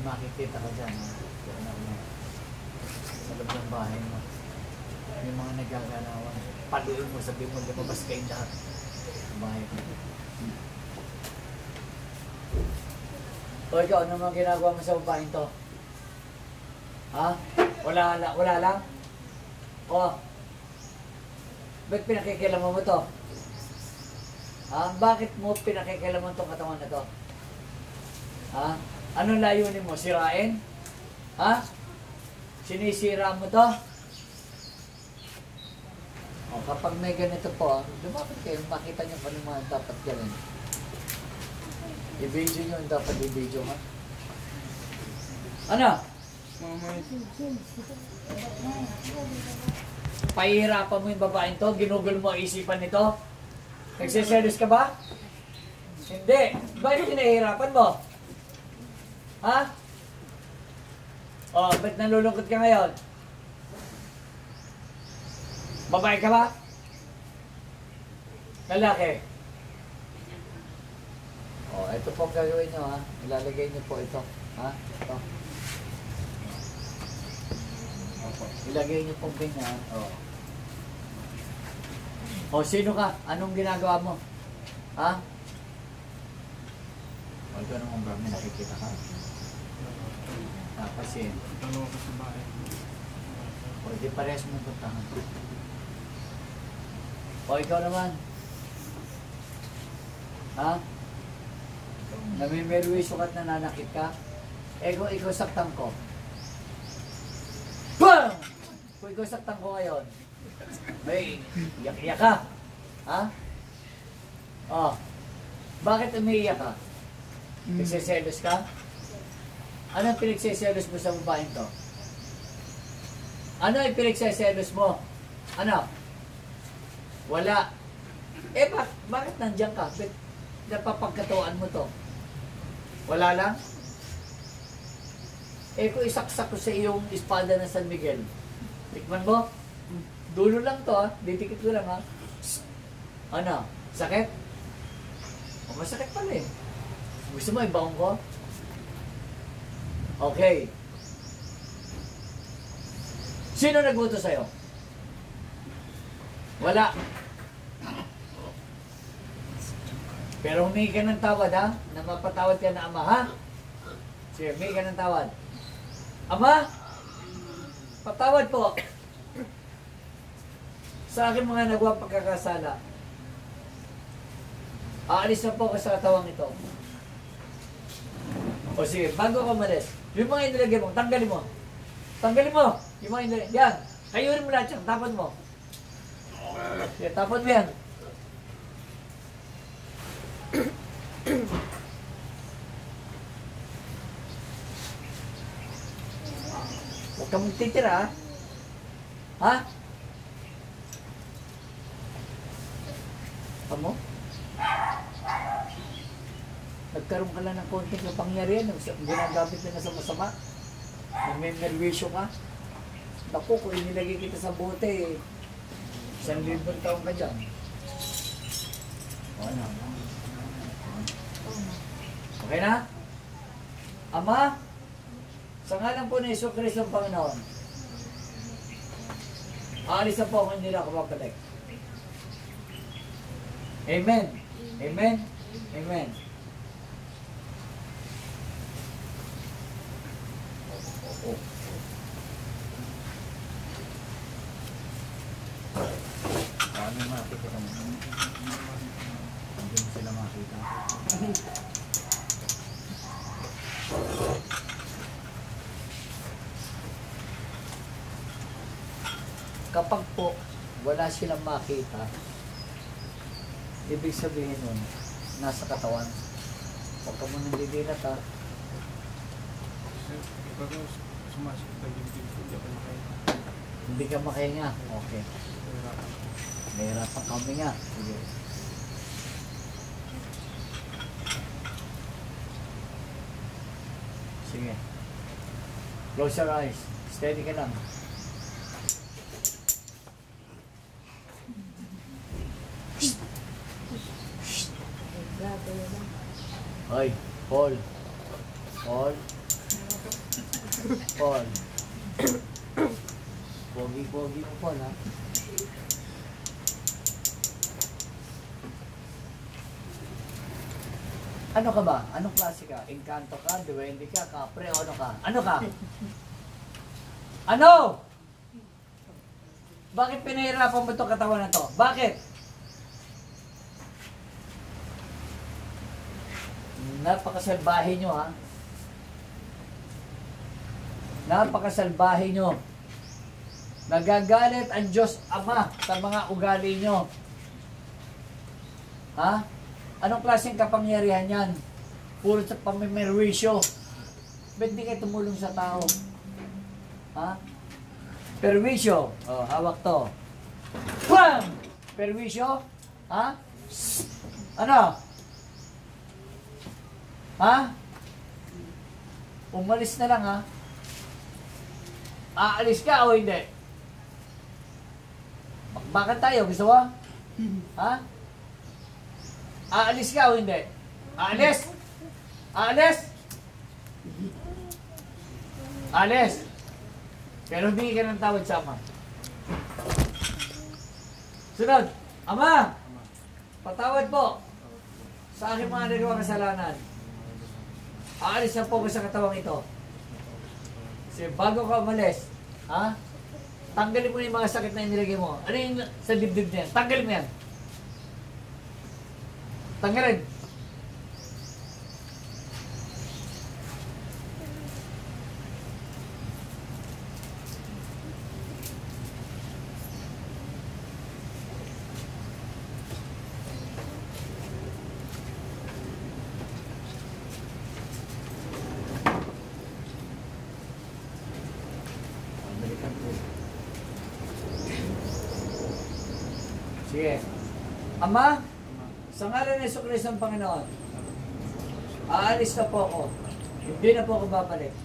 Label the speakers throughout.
Speaker 1: makikita ka dyan. Sa loob ng bahay mo. Yung mga nagagalawan. Paluin mo, sabihin mo, lumabas kayo lahat. Sa bahay mo. O ikaw, ano mga ginagawa mo sa babaeng to? Ha? Wala lang? O, ba't pinakikilaman mo to? Ha? Bakit mo pinakikilaman tong katawan na to? Ha? Anong layunin mo? Sirain? Ha? Sinisira mo to? O, kapag may ganito po, lumapit kayo, makita nyo kung ano mga dapat gawin. I-video nyo, dapat i-video ha? Ano? Pahihirapan mo yung babaeng to? Ginugol mo ang isipan nito? Nagsiselos ka ba? Hindi. Bakit pinahihirapan mo? Ha? O, ba't nalulungkot ka ngayon? Babae ka ba? Lalaki? O, ito po ang gagawin nyo ha. Ilalagay nyo po ito. Ha? Ito. Opo. Ilagay nyo pong ganyan. O, sino ka? Anong ginagawa mo? Ha? O, ito naman ba? May nakikita ka? Kasi o, di parehas mo puntahan. O, ikaw naman. Ha? Namimerwisyo ka't nananakit ka? Ikaw saktan ko. BAM! Kung ikaw saktan ko ngayon, may iyak-iyak ka. Ha? O, bakit umiiyak ka? Nagsiselos ka? Anong pinagsiselos mo sa babaeng to? Ano yung pinagsiselos mo? Ano? Wala. Bakit nandiyan ka? Napapagkatuan mo to? Wala lang? Kung isaksak ko sa iyong espada ng San Miguel, tikman mo? Dulo lang to ha? Didikit ko lang ha? Ano? Sakit? O, masakit pala eh. Gusto mo ibaong ko? Okay. Sino nagbuto sa'yo? Wala. Pero humingi ka ng tawad ha? Na mapatawad ka na ama ha? Sige, humingi ka ng tawad. Ama? Patawad po. Sa akin mga nagawang pagkakasala. Aalis na po ako sa katawang ito. O sige, bago ka umalis, yung mga inilagay mo, tanggalin mo. Tanggalin mo! Yung mga inilagay. Yan! Kayurin mo lahat yan. Tapan mo. Sige, tapan mo yan. Huwag ka magtitira, ha? Ha? Mo? Nagkaroon ka lang ng konting kapangyarihan, ginagamit na sa masama. May nervisyo ka. Naku, kung inilagay kita sa bote, 1,000 taon ka dyan. O ano? Okay na? Ama, sa ngalan po ni Iso Cristo ang Panginoon, aalis na po ako, hindi na ako babalik. Amen. Amen. Amen. Oh. Ano makikita mo? Hindi mo sila makita. Kapag po wala silang makita, ibig sabihin nun, nasa katawan. Huwag ka mo nandidilat ha. Hindi ka makahinga. Okay. Nahirapan kami nga. Sige. Sige. Close your eyes. Steady ka lang. Hoy, Paul. Paul. Paul. Pogi-pogi mo, Paul, ha? Ano ka ba? Anong klase ka? Encanto ka? Duwende ka? Kapre? O ano ka? Ano ka? Ano? Bakit pinahirapan mo itong katawan na to? Bakit? Napakasalbahe nyo, ha? Napakasalbahe nyo. Nagagalit ang Diyos Ama sa mga ugali nyo. Ha? Anong klaseng kapangyarihan yan? Puro sa pamimerwisyo. Ba't di kayo tumulong sa tao? Ha? Perwisyo. Oh, hawak to. Bam! Perwisyo? Ha? Ano? Ha? Umalis na lang, ha? Aalis ka o hindi? Bakit tayo? Gusto mo? Ha? Aalis ka o hindi? Aalis? Aalis? Aalis? Pero hindi ka ng tawad sa Ama. Sunod. Ama! Patawad po sa aking mga nagawang kasalanan. Aalis na po ko sa katawang ito. Kasi bago ka umalis, ha? Tanggalin mo yung mga sakit na inilagay mo. Ano yung sa dibdib niyan? Tanggalin mo yan. Tanggalin. Sige. Ama, sa ngalan ni Jesucristo ang Panginoon, aalis na po ako. Hindi na po ako babalik.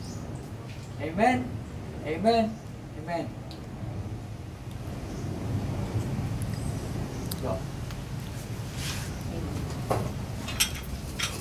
Speaker 1: Amen? Amen? Amen. Go.